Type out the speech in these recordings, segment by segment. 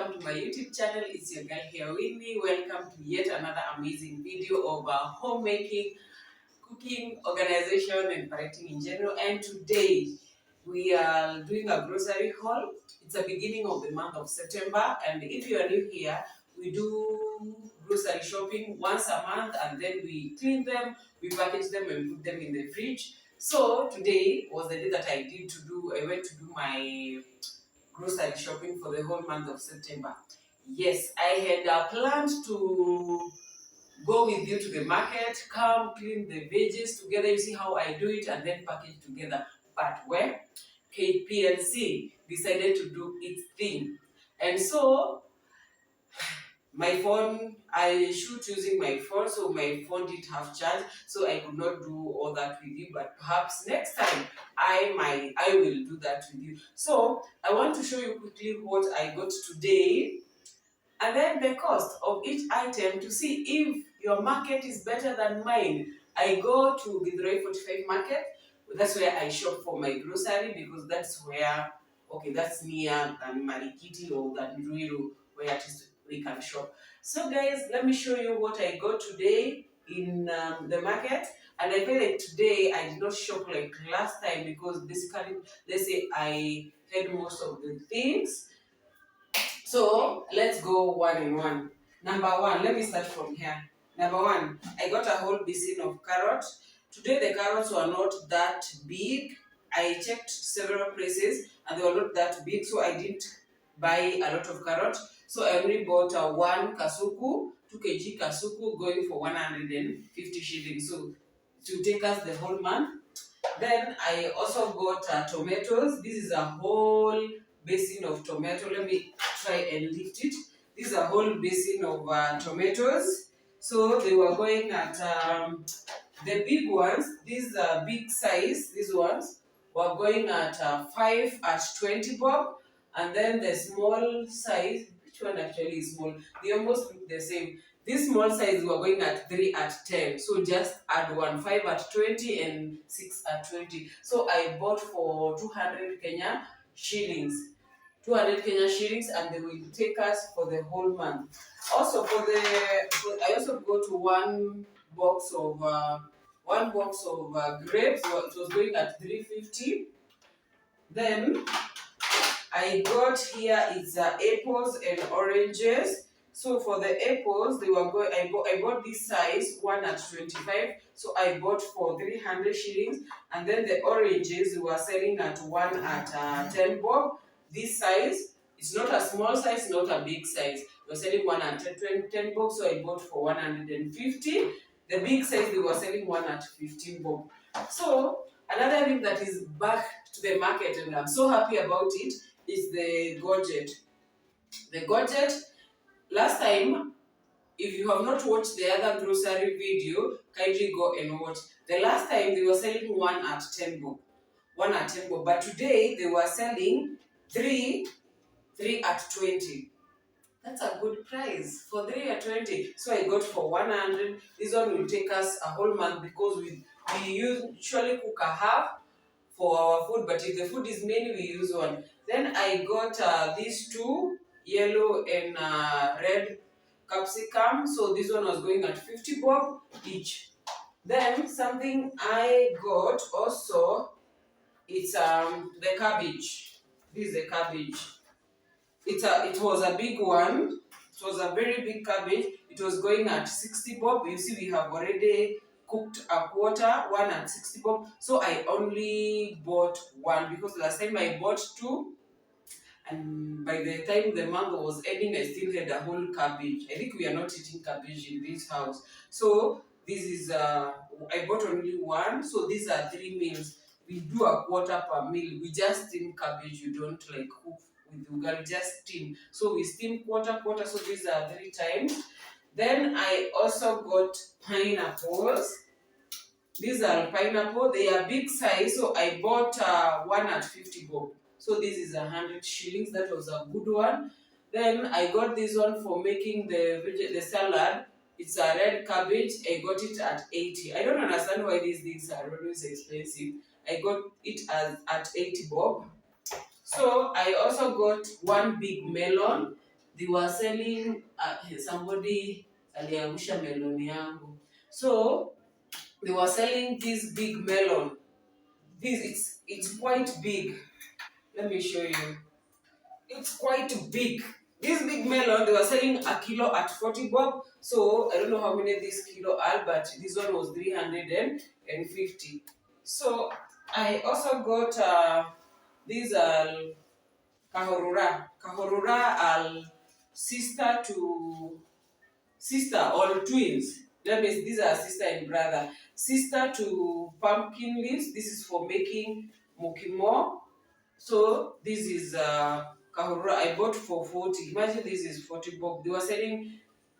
welcome to my YouTube channel. It's your girl here with me. Welcome to yet another amazing video of homemaking, cooking, organization, and parenting in general. And today we are doing a grocery haul. It's the beginning of the month of September, and if you are new here, we do grocery shopping once a month, and then we clean them, we package them, and put them in the fridge. So today was the day that I went to do my grocery shopping for the whole month of September. Yes, I had planned to go with you to the market, come clean the veggies together, you see how I do it, and then package together. But where KPLC decided to do its thing. And so my phone, I shoot using my phone, so my phone didn't have charge, so I could not do all that with you. But perhaps next time I will do that with you. So I want to show you quickly what I got today, and then the cost of each item to see if your market is better than mine. I go to Githurai 45 market. That's where I shop for my grocery, because that's where, that's near Marikiti or that Ruiru, where at least we can shop. So guys, let me show you what I got today in the market. And I feel like today I did not shop like last time, because basically, let's say I had most of the things. So let's go one in one. Number one, let me start from here. Number one, I got a whole basin of carrots. Today the carrots were not that big. I checked several places and they were not that big, so I didn't buy a lot of carrots. So I only bought one kasuku, 2 kg kasuku, going for 150 shillings. So to take us the whole month. Then I also got tomatoes. This is a whole basin of tomato. Let me try and lift it. This is a whole basin of tomatoes. So they were going at the big ones. These are big size. These ones were going at 5 at 20 bob, and then the small size. Which one actually is small? They almost look the same. This small size were going at 3 at 10. So just add 1, 5 at 20 and 6 at 20. So I bought for 200 Kenya shillings. 200 Kenya shillings, and they will take us for the whole month. Also I also got one box of grapes. It was going at 350. Then I got here apples and oranges. So for the apples, they were going. I bought this size, 1 at 25. So I bought for 300 shillings. And then the oranges, they were selling at 1 at 10 bob. This size, it's not a small size, not a big size. They were selling 1 at 10 bob. So I bought for 150. The big size, they were selling 1 at 15 bob. So another thing that is back to the market, and I'm so happy about it, is the gadget. The gadget, last time, if you have not watched the other grocery video, kindly go and watch. The last time they were selling 1 at 10 bob. 1 at 10 bob. But today they were selling 3 at 20. That's a good price for 3 at 20. So I got for 100. This one will take us a whole month, because we usually cook a half for our food, but if the food is many, we use 1. Then I got these 2, yellow and red capsicum. So this one was going at 50 bob each. Then something I got also, it's the cabbage. This is the cabbage. It was a big one. It was a very big cabbage. It was going at 60 bob. You see, we have already cooked a quarter, 1 at 60 bob. So I only bought 1, because last time I bought 2, and by the time the month was ending, I still had a whole cabbage. I think we are not eating cabbage in this house. So this is I bought only 1. So these are 3 meals. We do a quarter per meal. We just steam cabbage. You don't like cook with ugali, just steam. So we steam quarter. So these are 3 times. Then I also got pineapples. These are pineapple. They are big size. So I bought 1 at 50 bob. So this is 100 shillings. That was a good one. Then I got this one for making the salad. It's a red cabbage. I got it at 80. I don't understand why these things are always expensive. I got it at 80 bob. So I also got 1 big melon. they were selling somebody aliangusha meloni yangu. So they were selling this big melon. This it's quite big. Let me show you. It's quite big. This big melon, they were selling a kilo at 40 bob. So I don't know how many this kilo are, but this one was 350. So I also got these kahorura sister to sister or twins. That means these are sister and brother. Sister to pumpkin leaves. This is for making mokimo. So this is kahura. I bought for 40. Imagine this is 40 bob. They were selling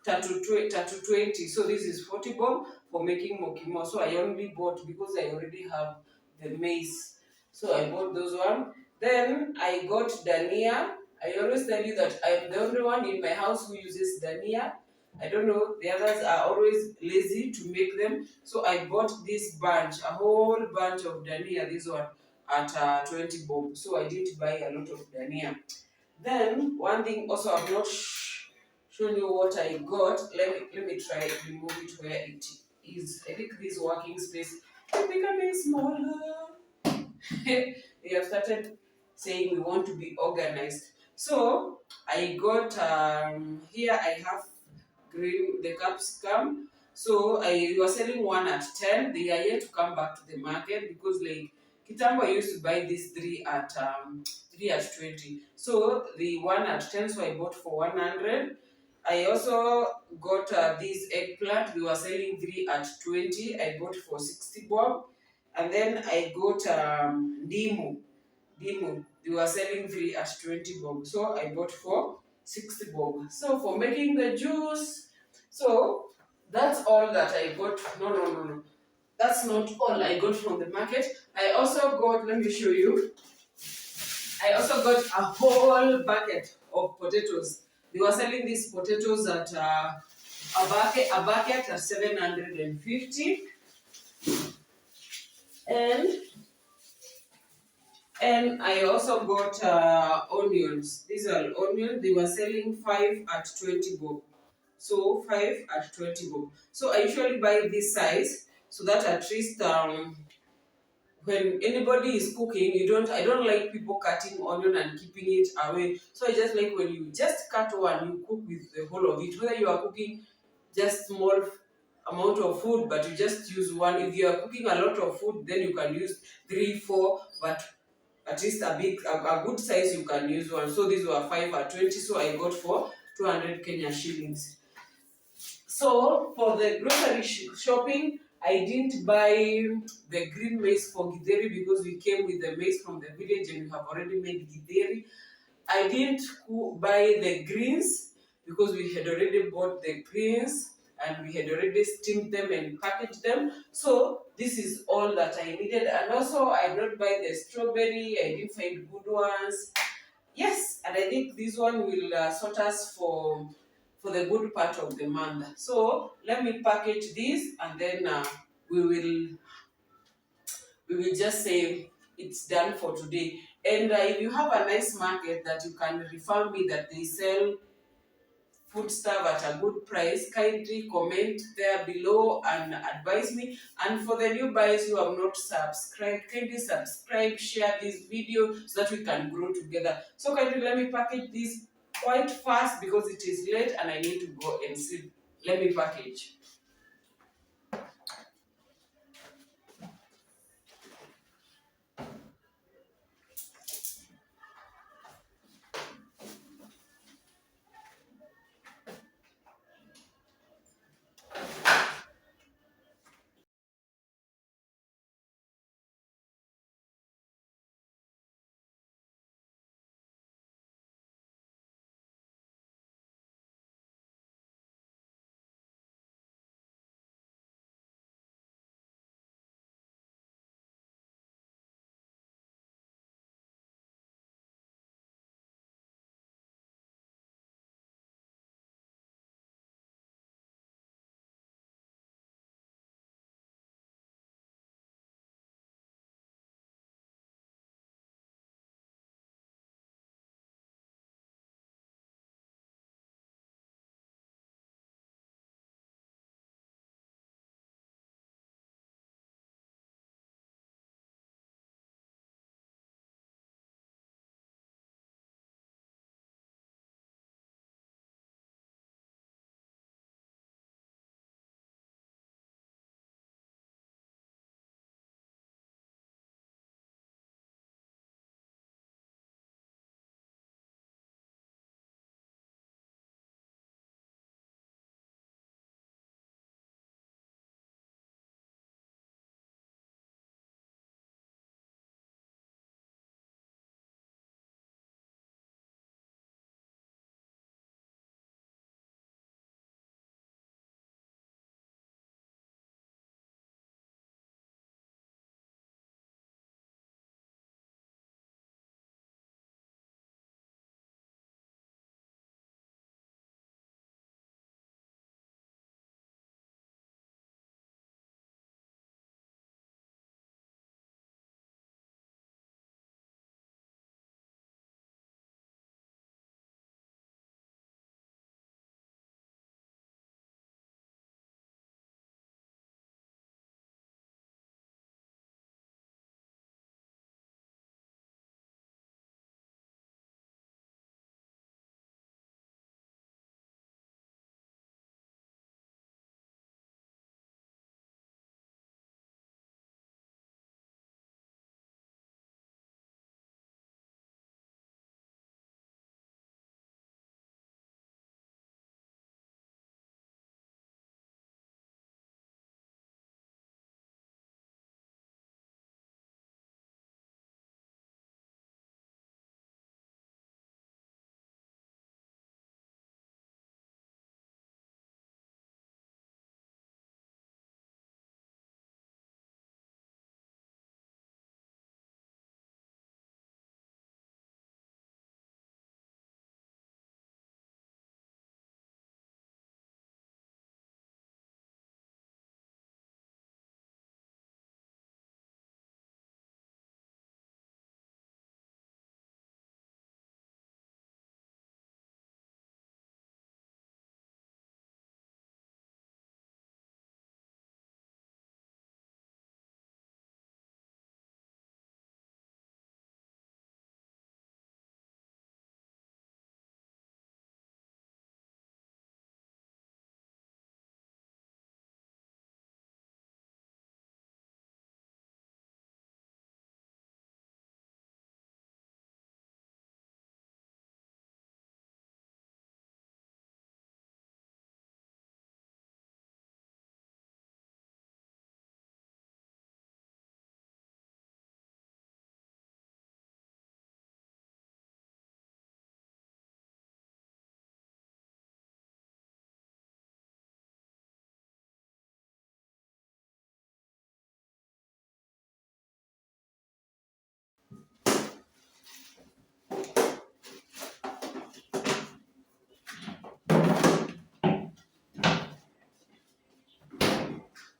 tatu 20. So this is 40 bob for making mokimo. So I only bought because I already have the maize. So I bought those one. Then I got dania. I always tell you that I'm the only one in my house who uses dania. I don't know, the others are always lazy to make them. So I bought this bunch, a whole bunch of dania, this one, at 20 bob. So I didn't buy a lot of dania. Then, one thing also I've not shown you what I got. Let me try to remove it where it is. I think this working space is becoming smaller. They have started saying we want to be organized. So I got here I have green the capsicum. So I was selling one at 10. They are yet to come back to the market because like Kitambo I used to buy these three at 20. So the one at 10, so I bought for 100. I also got this eggplant. We were selling three at 20. I bought for 60 bob. And then I got Dimu. They were selling three at 20 bob. So I bought for 60 bob. So for making the juice, so that's all that I got. No. That's not all I got from the market. I also got, let me show you. I also got a whole bucket of potatoes. They were selling these potatoes at a bucket at 750. And And I also got onions. These are onions. They were selling 5 at 20 bob. So 5 at 20 bob. So I usually buy this size so that at least when anybody is cooking, I don't like people cutting onion and keeping it away. So I just like when you just cut one, you cook with the whole of it. Whether you are cooking just small amount of food, but you just use one. If you are cooking a lot of food, then you can use 3, 4, but at least a good size you can use one. So these were 5 at 20, so I got for 200 Kenya shillings. So for the grocery shopping, I didn't buy the green maize for githeri because we came with the maize from the village and we have already made githeri. I didn't buy the greens because we had already bought the greens and we had already steamed them and packaged them. So this is all that I needed. And also I did not buy the strawberry. I didn't find good ones. Yes, and I think this one will sort us for the good part of the month. So let me package this and then we will we will just say it's done for today. And if you have a nice market that you can refer me that they sell food stuff at a good price, kindly comment there below and advise me. And for the new buyers who have not subscribed, kindly subscribe, share this video so that we can grow together. So kindly let me package this quite fast because it is late and I need to go and sleep. Let me package.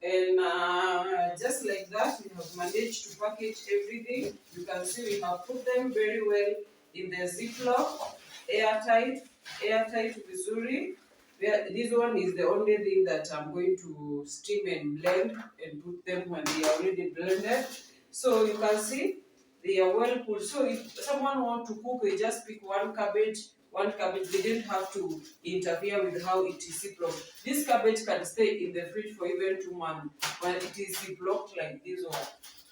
And just like that, we have managed to package everything. You can see we have put them very well in the Ziploc, airtight Missouri. This one is the only thing that I'm going to steam and blend and put them when they are already blended. So you can see they are well cooked. So if someone wants to cook, they just pick one cabbage. They didn't have to interfere with how it is Ziploc. This cabbage can stay in the fridge for even 2 months when it is Ziploc like this or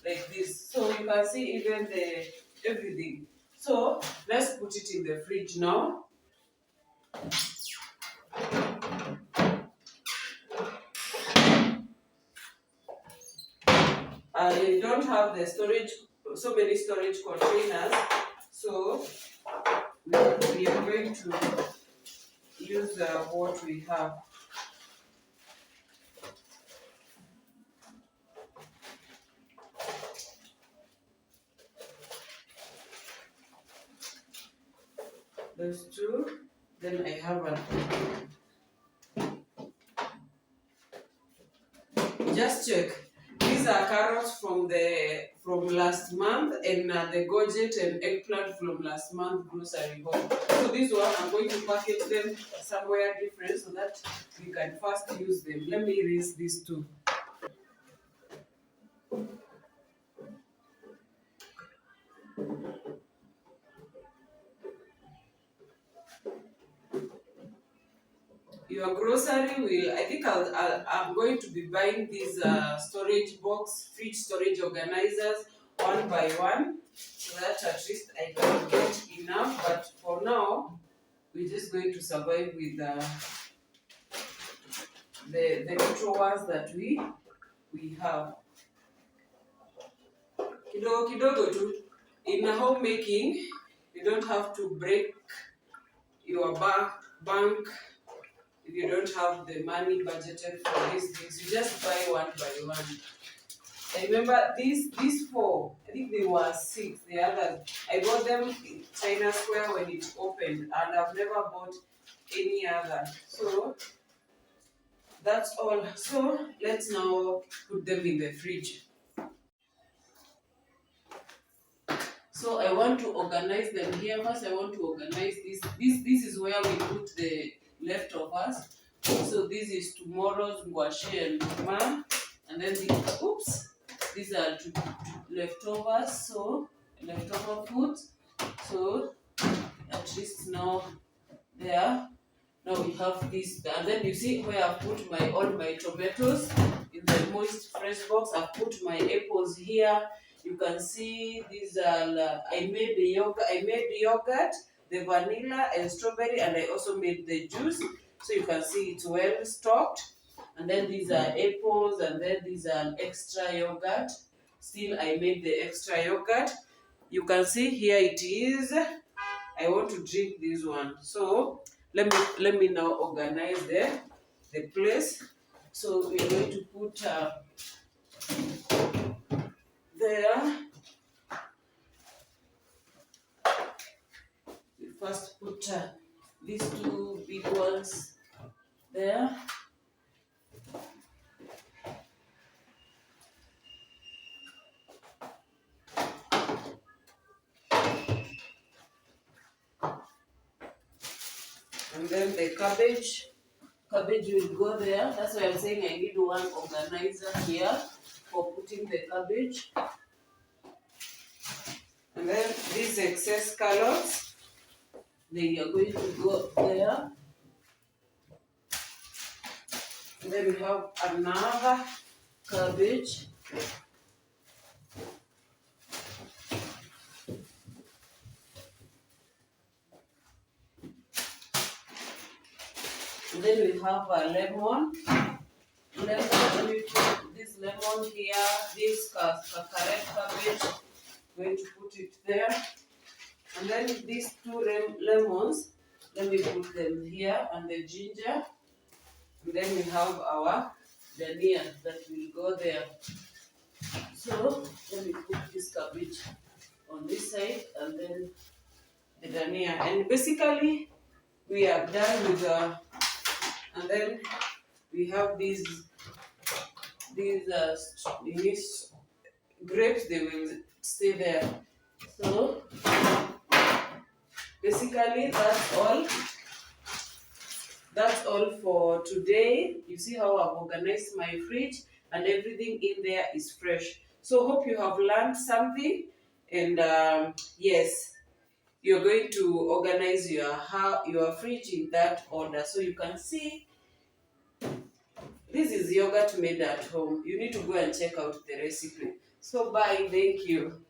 like this. So you can see even the everything. So let's put it in the fridge now. I don't have the storage, so many storage containers, so we are going to use what we have. Those two. Then I have a. Just check. These are carrots from last month, and the gourget and eggplant from last month grocery haul. So this one I'm going to package them somewhere different so that we can first use them. Let me rinse these two. Your grocery will, I think I'm going to be buying these fridge storage organizers one by one, so that at least I can get enough. But for now, we're just going to survive with the little ones that we have. Kidogo kidogo tu. In homemaking, you don't have to break your bank if you don't have the money budgeted for these things. You just buy one by one. I remember these four, I think they were 6, the others. I bought them in China Square when it opened, and I've never bought any other. So that's all. So let's now put them in the fridge. So I want to organize them here. First, I want to organize this. This is where we put the leftovers. So this is tomorrow's gouache and ma, and then these are leftovers. So leftover food. So at least now there. Now we have this, and then you see where I've put all my tomatoes in the moist fresh box. I've put my apples here. You can see these are, I made the yogurt, the vanilla and strawberry, and I also made the juice. So you can see it's well stocked. And then these are apples, and then these are extra yogurt. Still, I made the extra yogurt. You can see here it is. I want to drink this one. So let me now organize the place. So we're going to put there. We first put these two big ones there. And then the cabbage will go there. That's why I'm saying I need one organizer here for putting the cabbage. And then these excess carrots, they are going to go there. And then we have another cabbage. And then we have a lemon. Let me put this lemon here, this carrot cabbage, going to put it there. And then these two lemons, let me put them here, and the ginger. And then we have our dania that will go there. So let me put this cabbage on this side, and then the dania. And basically, we are done with and then we have these these these grapes, they will stay there. So basically that's all for today. You see how I've organized my fridge and everything in there is fresh. So hope you have learned something, and yes, you're going to organize your fridge in that order. So you can see this is yogurt made at home. You need to go and check out the recipe. So bye, thank you.